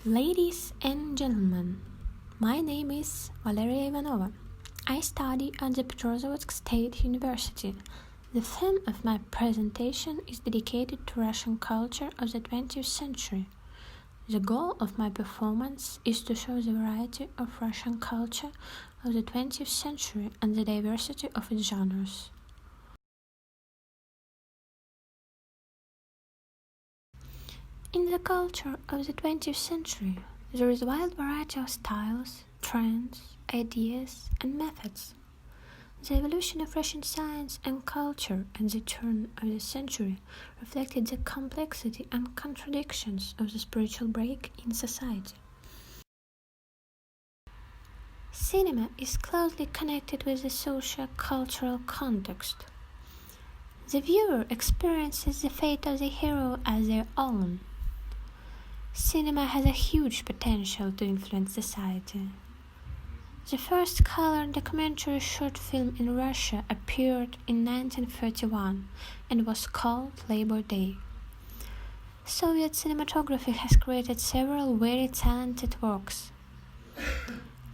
Ladies and gentlemen, my name is Valeria Ivanova. I study at the Petrozavodsk State University. The theme of my presentation is dedicated to Russian culture of the 20th century. The goal of my performance is to show the variety of Russian culture of the 20th century and the diversity of its genres. In the culture of the 20th century, there is a wide variety of styles, trends, ideas, and methods. The evolution of Russian science and culture at the turn of the century reflected the complexity and contradictions of the spiritual break in society. Cinema is closely connected with the socio-cultural context. The viewer experiences the fate of the hero as their own. Cinema has a huge potential to influence society. The first color documentary short film in Russia appeared in 1931 and was called Labor Day. Soviet cinematography has created several very talented works.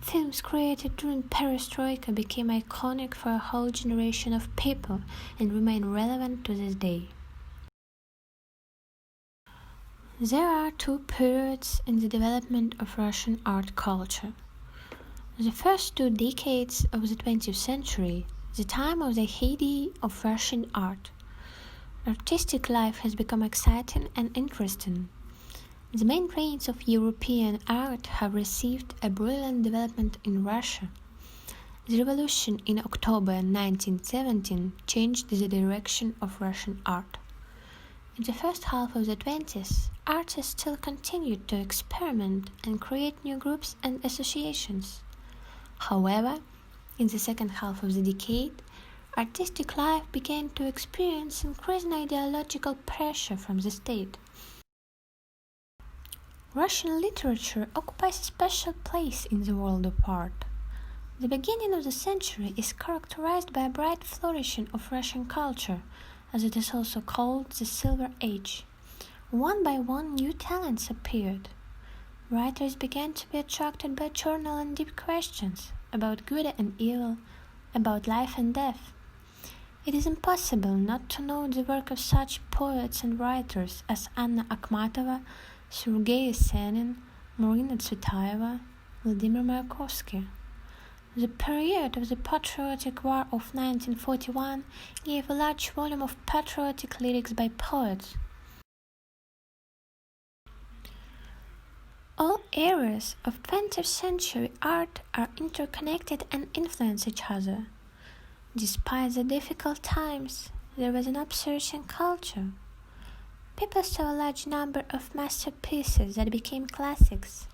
Films created during Perestroika became iconic for a whole generation of people and remain relevant to this day. There are two periods in the development of Russian art culture. The first 2 decades of the 20th century, the time of the heyday of Russian art. Artistic life has become exciting and interesting. The main trends of European art have received a brilliant development in Russia. The revolution in October 1917 changed the direction of Russian art. In the first half of the 20s, artists still continued to experiment and create new groups and associations. However, in the second half of the decade, artistic life began to experience increasing ideological pressure from the state. Russian literature occupies a special place in the world of art. The beginning of the century is characterized by a bright flourishing of Russian culture, as it is also called the Silver Age. One by one, new talents appeared. Writers began to be attracted by eternal and deep questions about good and evil, about life and death. It is impossible not to know the work of such poets and writers as Anna Akhmatova, Sergei Yesenin, Marina Tsvetaeva, Vladimir Mayakovsky. The period of the Patriotic War of 1941 gave a large volume of patriotic lyrics by poets. All areas of 20th century art are interconnected and influence each other. Despite the difficult times, there was an upsurge in culture. People saw a large number of masterpieces that became classics.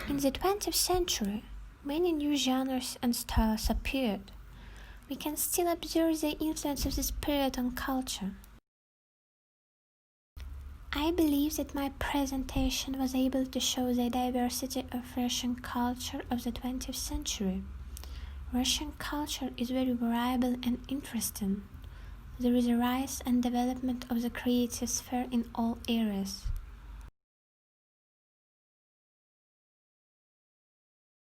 In the 20th century, many new genres and styles appeared. We can still observe the influence of this period on culture. I believe that my presentation was able to show the diversity of Russian culture of the 20th century. Russian culture is very variable and interesting. There is a rise and development of the creative sphere in all areas.